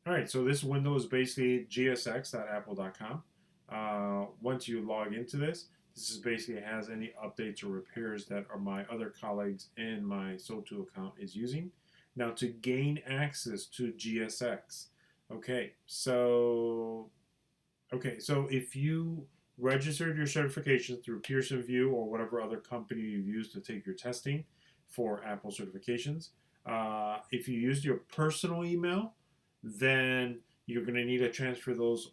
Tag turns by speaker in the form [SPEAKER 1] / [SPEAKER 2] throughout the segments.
[SPEAKER 1] All right, so this window is basically gsx.apple.com. Once you log into this, this is basically has any updates or repairs that are my other colleagues in my SO2 account is using. Now to gain access to GSX, okay, so if you registered your certification through Pearson VUE or whatever other company you use to take your testing for Apple certifications, if you used your personal email, then you're going to need to transfer those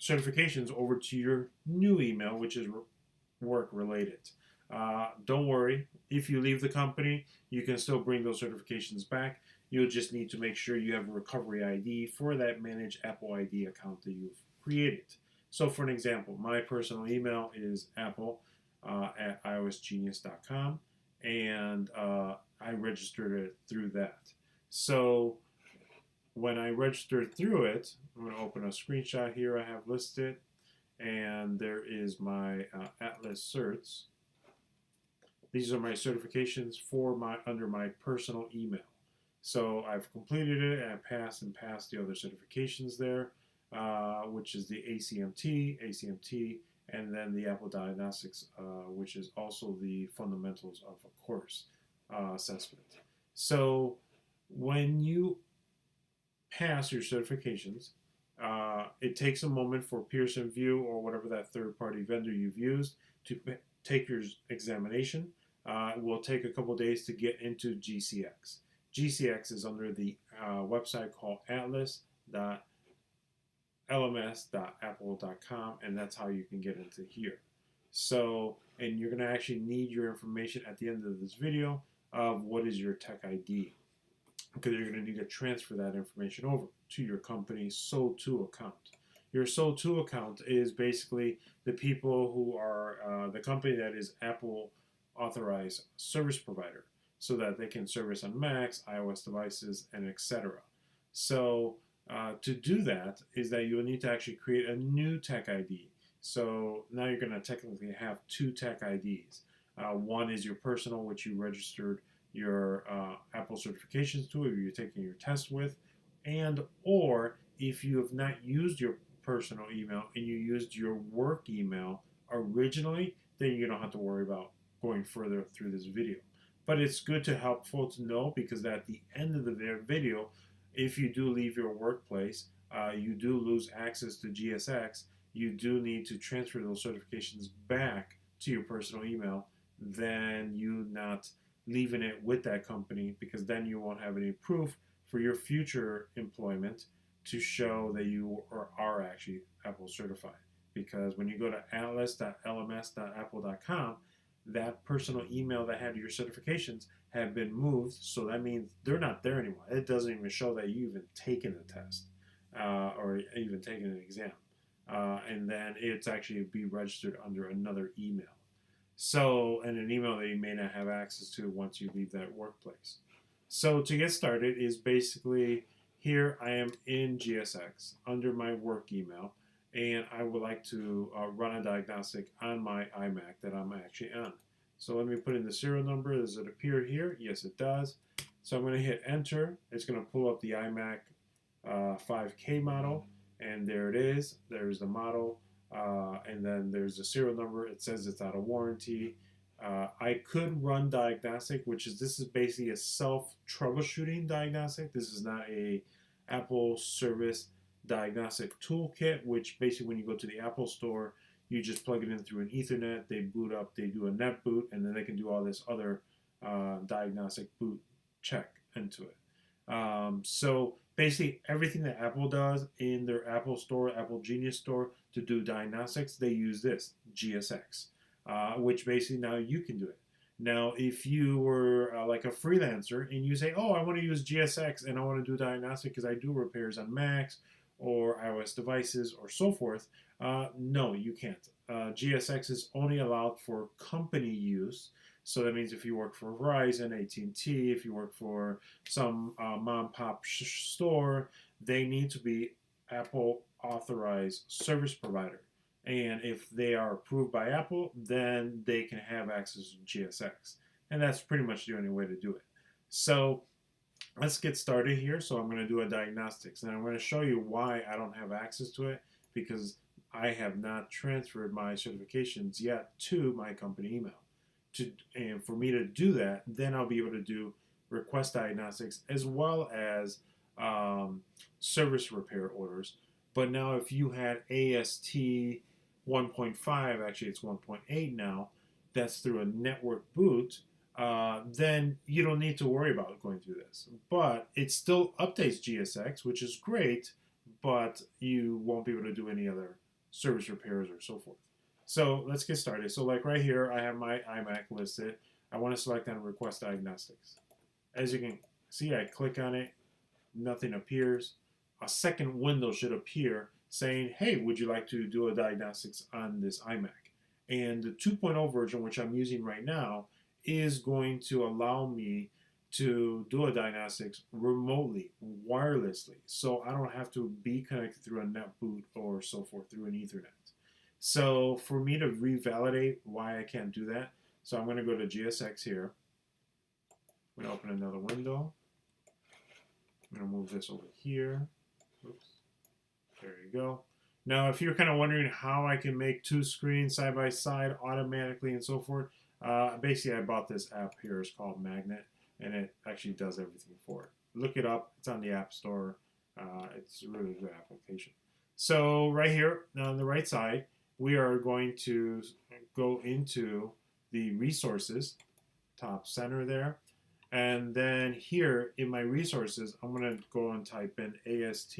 [SPEAKER 1] certifications over to your new email, which is work related. Don't worry, if you leave the company, you can still bring those certifications back. You'll just need to make sure you have a recovery ID for that Manage Apple ID account that you've created. So, for an example, my personal email is apple at iosgenius.com, and I registered it through that. So, when I registered through it, I'm going to open a screenshot here I have listed, and there is my Atlas certs. These are my certifications for my under my personal email. So I've completed it and passed the other certifications there, which is the ACMT, and then the Apple Diagnostics, which is also the fundamentals of a course assessment. So when you pass your certifications, it takes a moment for Pearson VUE or whatever that third-party vendor you've used to take your examination. It will take a couple days to get into GCX. GCX is under the website called atlas.lms.apple.com, and that's how you can get into here. So, and you're going to actually need your information at the end of this video of what is your tech ID, because you're going to need to transfer that information over to your company's SO2 account. Your SO2 account is basically the people who are the company that is Apple authorized service provider, so that they can service on Macs, iOS devices, and etc. So to do that is that you'll need to actually create a new tech ID. So now you're going to technically have two tech IDs. One is your personal, which you registered your Apple certifications to, if you're taking your test with, and or if you have not used your personal email and you used your work email originally, then you don't have to worry about going further through this video. But it's good to helpful to know, because at the end of the video, if you do leave your workplace, you do lose access to GSX. You do need to transfer those certifications back to your personal email, then you not leaving it with that company, because then you won't have any proof for your future employment to show that you are actually Apple certified. Because when you go to atlas.lms.apple.com, that personal email that had your certifications have been moved, so that means they're not there anymore. It doesn't even show that you even taken a test or even taken an exam. And then it's actually be registered under another email. So, and an email that you may not have access to once you leave that workplace. So to get started is basically, here I am in GSX under my work email, and I would like to run a diagnostic on my iMac that I'm actually on. So let me put in the serial number. Does it appear here? Yes, it does. So I'm going to hit enter. It's going to pull up the iMac 5K model, and there it is. There's the model, and then there's the serial number. It says it's out of warranty. I could run diagnostic, this is basically a self troubleshooting diagnostic. This is not a Apple service diagnostic toolkit, which basically when you go to the Apple store, you just plug it in through an Ethernet. They boot up, they do a net boot, and then they can do all this other diagnostic boot check into it. So basically everything that Apple does in their Apple store, Apple Genius store, to do diagnostics, they use this GSX, which basically now you can do it. Now, if you were like a freelancer and you say, oh, I want to use GSX and I want to do diagnostic because I do repairs on Macs or iOS devices or so forth, no, you can't. GSX is only allowed for company use. So that means if you work for Verizon, AT&T, if you work for some mom-pop store, they need to be Apple authorized service provider. And if they are approved by Apple, then they can have access to GSX. And that's pretty much the only way to do it. So let's get started here. So I'm going to do a diagnostics, and I'm going to show you why I don't have access to it, because I have not transferred my certifications yet to my company email. And for me to do that, then I'll be able to do request diagnostics as well as service repair orders. But now, if you had AST 1.5, actually it's 1.8 now, that's through a network boot, then you don't need to worry about going through this. But it still updates GSX, which is great, but you won't be able to do any other service repairs or so forth. So let's get started. So like right here, I have my iMac listed. I want to select on request diagnostics. As you can see, I click on it, nothing appears. A second window should appear saying, hey, would you like to do a diagnostics on this iMac? And the 2.0 version, which I'm using right now, is going to allow me to do a diagnostics remotely, wirelessly. So I don't have to be connected through a net boot or so forth through an Ethernet. So for me to revalidate why I can't do that, so I'm going to go to GSX here. I'm going to open another window. I'm going to move this over here. Oops. There you go. Now, if you're kind of wondering how I can make two screens side by side automatically and so forth, basically I bought this app here. It's called Magnet, and it actually does everything for it. Look it up. It's on the App Store. It's a really good application. So right here on the right side, we are going to go into the resources, top center there. And then here in my resources, I'm going to go and type in AST.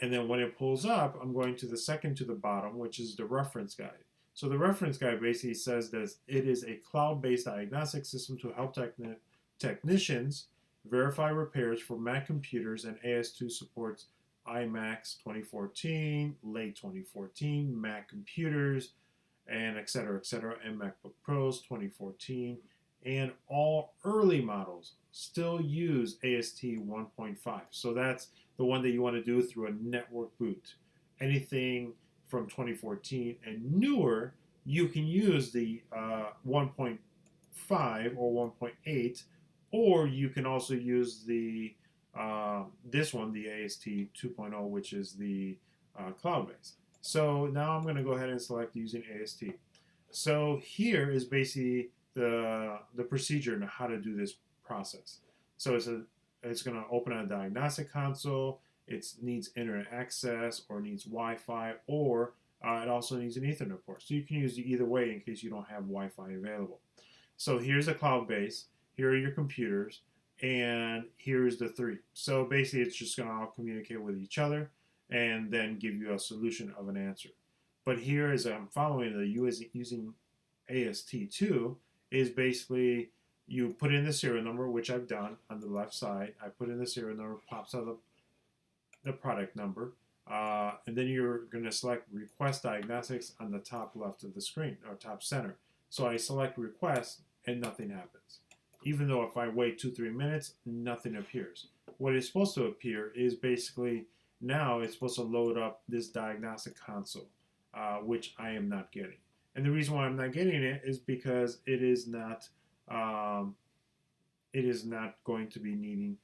[SPEAKER 1] And then when it pulls up, I'm going to the second to the bottom, which is the reference guide. So the reference guide basically says that it is a cloud-based diagnostic system to help technicians verify repairs for Mac computers, and AS2 supports iMacs 2014, late 2014, Mac computers, and et cetera, and MacBook Pros 2014, and all early models still use AST 1.5. So that's the one that you want to do through a network boot. Anything from 2014 and newer, you can use the 1.5 or 1.8, or you can also use the this one, the AST 2.0, which is the cloud-based. So now I'm going to go ahead and select using AST. So here is basically the procedure and how to do this process. So it's going to open a diagnostic console. It needs internet access or needs Wi-Fi, or it also needs an Ethernet port. So you can use it either way in case you don't have Wi-Fi available. So here's a cloud base. Here are your computers. And here's the three. So basically, it's just going to all communicate with each other and then give you a solution of an answer. But here, as I'm following the using AST2, is basically you put in the serial number, which I've done on the left side. I put in the serial number, pops out the product number, and then you're going to select Request Diagnostics on the top left of the screen, or top center. So I select Request, and nothing happens. Even though if I wait 2-3 minutes, nothing appears. What is supposed to appear is basically now it's supposed to load up this diagnostic console, which I am not getting. And the reason why I'm not getting it is because it is not going to be needing.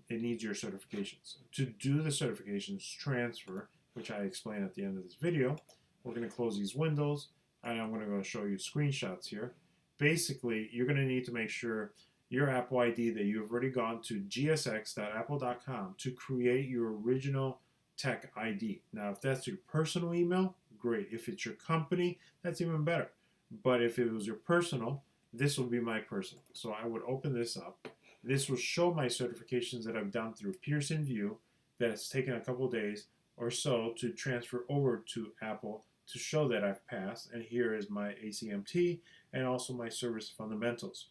[SPEAKER 1] It needs your certifications. To do the certifications transfer, which I explain at the end of this video, we're going to close these windows, and I'm going to go show you screenshots here. Basically, you're going to need to make sure your Apple ID that you've already gone to gsx.apple.com to create your original tech ID. Now, if that's your personal email, great. If it's your company, that's even better. But if it was your personal, this will be my personal. So I would open this up. This will show my certifications that I've done through Pearson VUE that has taken a couple days or so to transfer over to Apple to show that I've passed. And here is my ACMT and also my service fundamentals.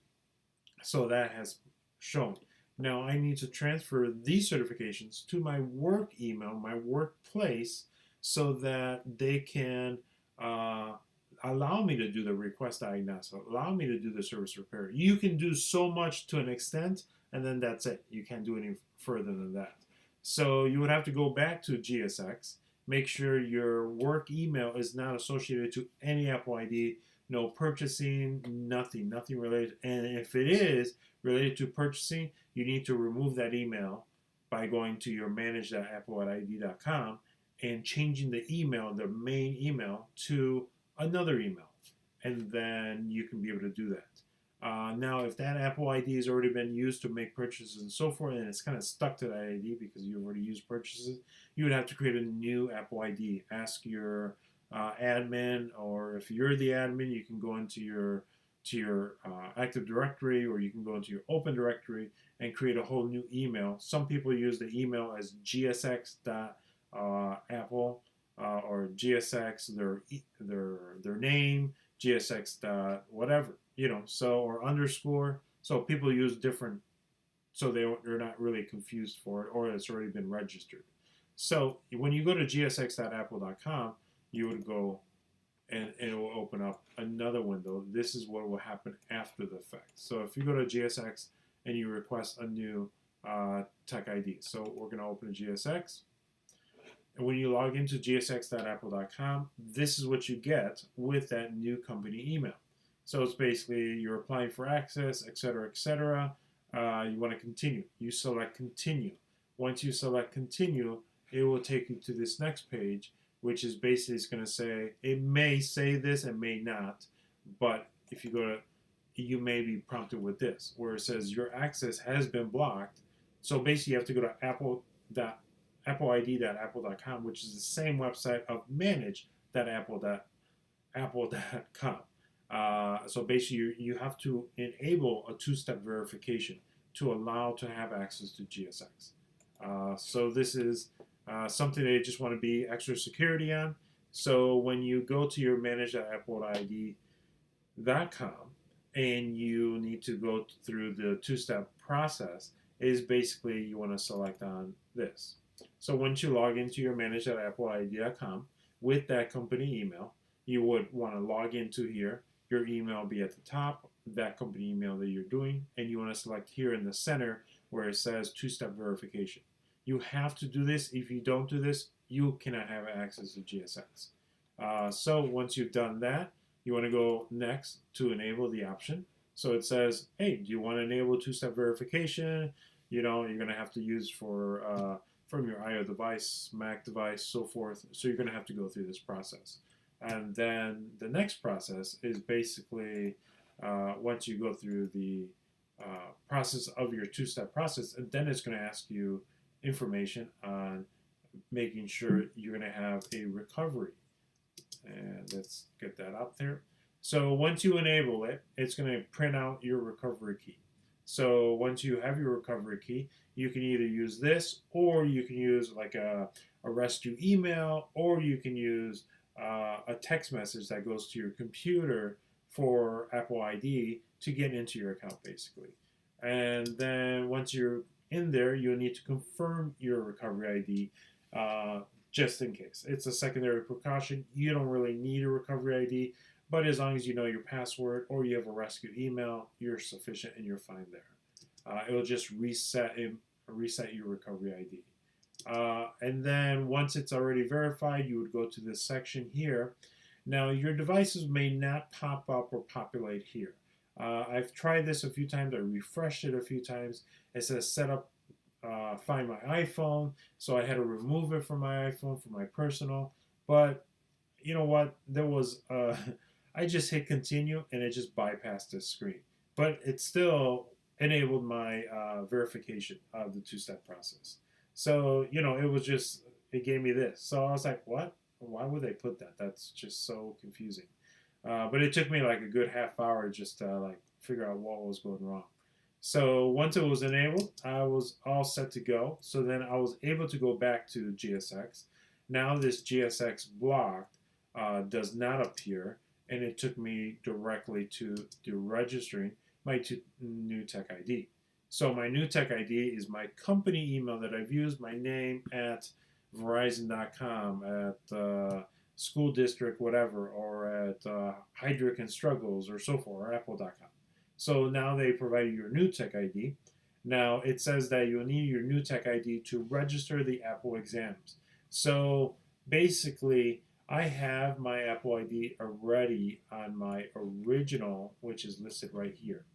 [SPEAKER 1] So that has shown. Now I need to transfer these certifications to my work email, my workplace, so that they can allow me to do the request diagnosis, allow me to do the service repair. You can do so much to an extent, and then that's it. You can't do any further than that. So you would have to go back to GSX, make sure your work email is not associated to any Apple ID no purchasing, nothing related. And if it is related to purchasing, you need to remove that email by going to your manage.appleid.com and changing the email, the main email, to another email. And then you can be able to do that. Now, if that Apple ID has already been used to make purchases and so forth, and it's kind of stuck to that ID because you've already used purchases, you would have to create a new Apple ID. Ask your admin, or if you're the admin, you can go into your Active Directory, or you can go into your Open Directory and create a whole new email. Some people use the email as gsx.apple or GSX, their name, GSX whatever, so, or underscore. So people use different, so they're not really confused for it, or it's already been registered. So when you go to gsx.apple.com, you would go and it will open up another window. This is what will happen after the fact. So if you go to GSX and you request a new tech ID, so we're going to open a GSX. And when you log into gsx.apple.com, this is what you get with that new company email. So it's basically you're applying for access, etc., etc. You want to continue. You select continue. Once you select continue, it will take you to this next page, which is basically it's going to say, it may say this and may not, but if you go to, you may be prompted with this, where it says your access has been blocked. So basically you have to go to appleid.apple.com, which is the same website of manage.apple.com. So basically you have to enable a two-step verification to allow to have access to GSX. So this is something that you just want to be extra security on. So when you go to your manage.appleid.com and you need to go through the two-step process, is basically you want to select on this. So once you log into your manage.appleid.com with that company email, you would want to log into here. Your email will be at the top, that company email that you're doing, and you want to select here in the center where it says two-step verification. You have to do this. If you don't do this, you cannot have access to GSX. So once you've done that, you want to go next to enable the option. So it says, hey, do you want to enable two-step verification? You're going to have to use for from your iOS device, Mac device, so forth. So you're going to have to go through this process. And then the next process is basically once you go through the process of your two-step process, and then it's going to ask you information on making sure you're going to have a recovery. And let's get that up there. So once you enable it, it's going to print out your recovery key. So once you have your recovery key, you can either use this, or you can use like a rescue email, or you can use a text message that goes to your computer for Apple ID to get into your account, basically. And then once you're in there, you'll need to confirm your recovery ID just in case. It's a secondary precaution. You don't really need a recovery ID, but as long as you know your password or you have a rescue email, you're sufficient and you're fine there. It'll just reset your recovery ID. And then once it's already verified, you would go to this section here. Now, your devices may not pop up or populate here. I've tried this a few times. I refreshed it a few times. It says set up, find my iPhone. So I had to remove it from my iPhone for my personal. But you know what? There was, I just hit continue and it just bypassed this screen. But it still enabled my verification of the two-step process. So, it was just, it gave me this. So I was like, what? Why would they put that? That's just so confusing. But it took me like a good half hour just to figure out what was going wrong. So once it was enabled, I was all set to go. So then I was able to go back to GSX. Now this GSX block does not appear, and it took me directly to registering my new tech ID. So my new tech ID is my company email that I've used, my name at Verizon.com, at school district, whatever, or at Hydrick and Struggles, or so forth, or Apple.com. So now they provide you your new tech ID. Now it says that you'll need your new tech ID to register the Apple exams. So basically, I have my Apple ID already on my original, which is listed right here.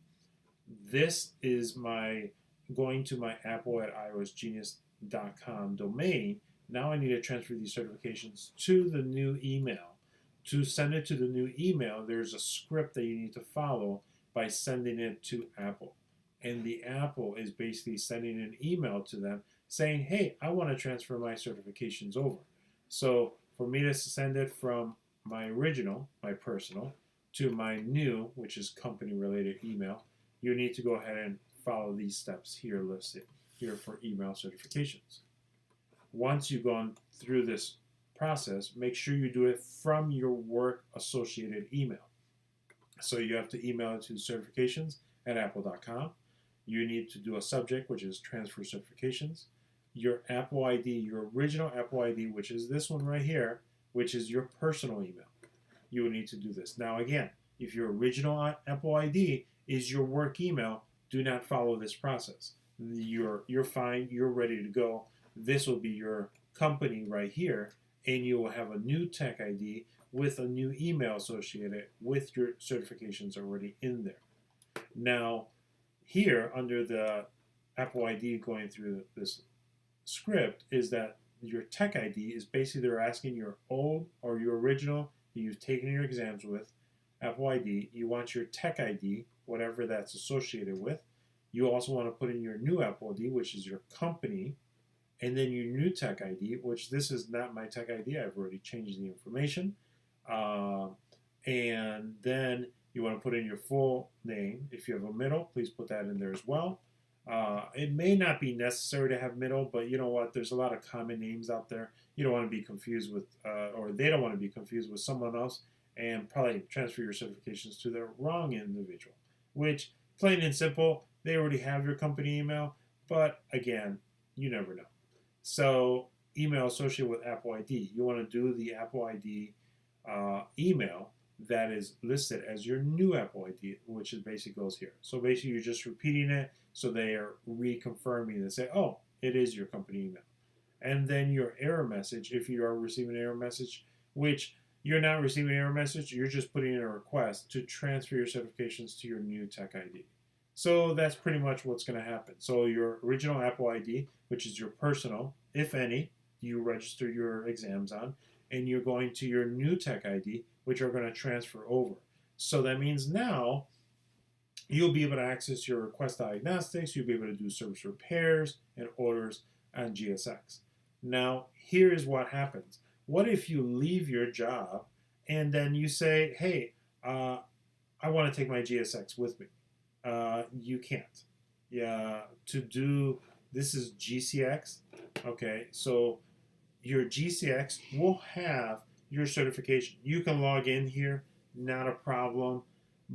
[SPEAKER 1] This is my going to my Apple at iOSgenius.com domain. Now I need to transfer these certifications to the new email. To send it to the new email, there's a script that you need to follow by sending it to Apple. And the Apple is basically sending an email to them saying, hey, I want to transfer my certifications over. So for me to send it from my original, my personal, to my new, which is company related email, you need to go ahead and follow these steps here listed here for email certifications. Once you've gone through this process, make sure you do it from your work associated email. So you have to email it to certifications@apple.com. You need to do a subject, which is transfer certifications. Your Apple ID, your original Apple ID, which is this one right here, which is your personal email. You will need to do this. Now, again, if your original Apple ID is your work email, do not follow this process. You're fine. You're ready to go. This will be your company right here, and you will have a new tech ID with a new email associated with your certifications already in there. Now, here under the Apple ID going through this script is that your tech ID is basically they're asking your old or your original that you've taken your exams with Apple ID. You want your tech ID, whatever that's associated with. You also want to put in your new Apple ID, which is your company, and then your new tech ID, which this is not my tech ID. I've already changed the information. And then you want to put in your full name. If you have a middle, please put that in there as well. It may not be necessary to have middle, but you know what? There's a lot of common names out there. You don't want to be confused with, or they don't want to be confused with someone else and probably transfer your certifications to the wrong individual, which, plain and simple, they already have your company email, but again, you never know. So, email associated with Apple ID. You want to do the Apple ID email that is listed as your new Apple ID, which is basically goes here. So basically, you're just repeating it, so they are reconfirming and say, "Oh, it is your company email." And then your error message, if you are receiving an error message, which you're not receiving an error message, you're just putting in a request to transfer your certifications to your new tech ID. So that's pretty much what's going to happen. So your original Apple ID, which is your personal, if any, you register your exams on, and you're going to your new tech ID, which are going to transfer over. So that means now you'll be able to access your request diagnostics, you'll be able to do service repairs and orders on GSX. Now, here is what happens. What if you leave your job and then you say, hey, I want to take my GSX with me? You can't. Yeah, to do this is GCX. Okay, so your GCX will have your certification. You can log in here, not a problem,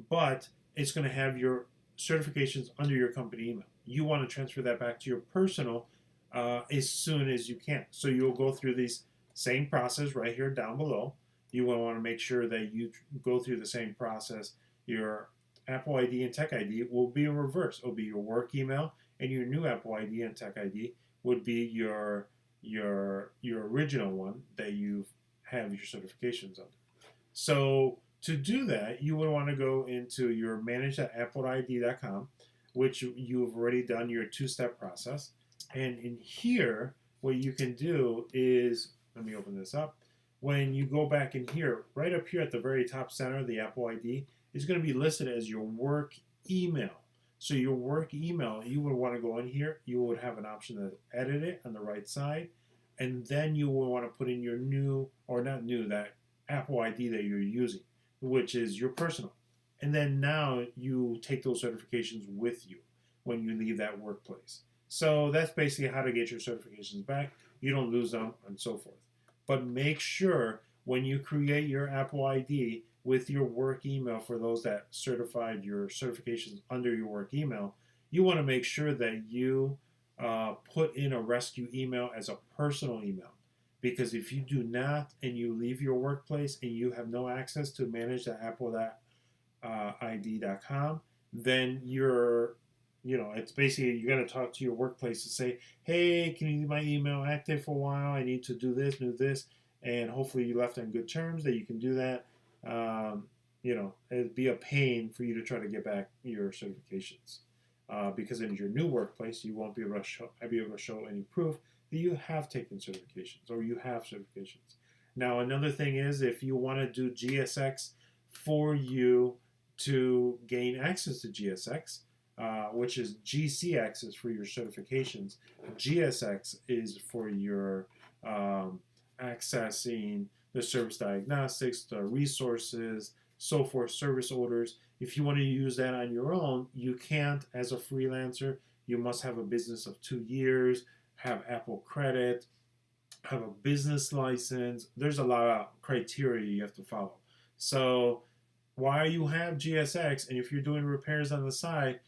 [SPEAKER 1] but it's going to have your certifications under your company email. You want to transfer that back to your personal as soon as you can. So you'll go through this same process right here down below. You will want to make sure that you go through the same process. Your Apple ID and Tech ID will be in reverse. It will be your work email, and your new Apple ID and Tech ID would be your original one that you have your certifications under. So to do that, you would want to go into your manage.apple.id.com, which you've already done your two-step process. And in here, what you can do is, let me open this up. When you go back in here, right up here at the very top center, the Apple ID is going to be listed as your work email. So your work email, you would want to go in here. You would have an option to edit it on the right side. And then you will want to put in your new, or not new, that Apple ID that you're using, which is your personal. And then now you take those certifications with you when you leave that workplace. So that's basically how to get your certifications back. You don't lose them and so forth. But make sure when you create your Apple ID with your work email for those that certified your certifications under your work email, you want to make sure that you put in a rescue email as a personal email. Because if you do not and you leave your workplace and you have no access to manage the apple.id.com, then it's basically you're going to talk to your workplace to say, hey, can you leave my email active for a while? I need to do this, and hopefully you left on good terms that you can do that. You know, it'd be a pain for you to try to get back your certifications because in your new workplace you won't be able to show any proof that you have taken certifications or you have certifications. Now, another thing is if you want to do GSX for you to gain access to GSX, which is GCX is for your certifications, GSX is for your accessing the service diagnostics, the resources, so forth, service orders. If you want to use that on your own, you can't as a freelancer. You must have a business of 2 years, have Apple credit, have a business license. There's a lot of criteria you have to follow. So while you have GSX, and if you're doing repairs on the side,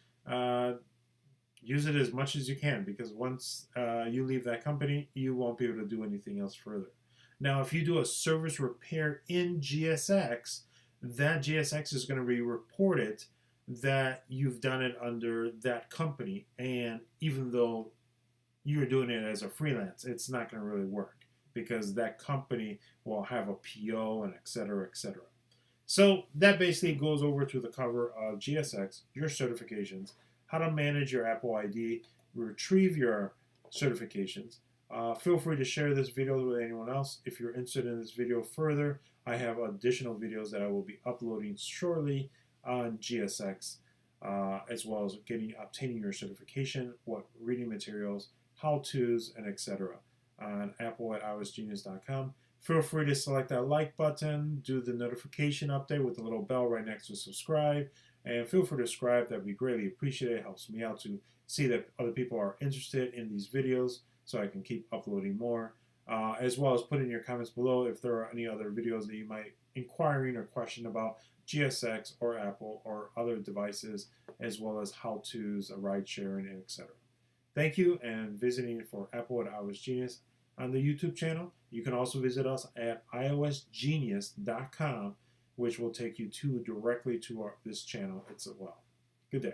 [SPEAKER 1] use it as much as you can because once you leave that company, you won't be able to do anything else further. Now, if you do a service repair in GSX, that GSX is going to be reported that you've done it under that company. And even though you're doing it as a freelance, it's not going to really work because that company will have a PO and et cetera, et cetera. So that basically goes over to the cover of GSX, your certifications, how to manage your Apple ID, retrieve your certifications. Feel free to share this video with anyone else. If you're interested in this video further, I have additional videos that I will be uploading shortly on GSX, as well as obtaining your certification, what reading materials, how-tos, and etc. on apple@iosgenius.com. Feel free to select that like button, do the notification update with the little bell right next to subscribe, and feel free to subscribe. That would be greatly appreciated. It helps me out to see that other people are interested in these videos so I can keep uploading more, as well as put in your comments below if there are any other videos that you might inquiring or question about GSX or Apple or other devices, as well as how-tos, ride sharing, and etc. Thank you, and visiting for Apple@iosgenius on the YouTube channel. You can also visit us at iosgenius.com, which will take you directly to this channel as well.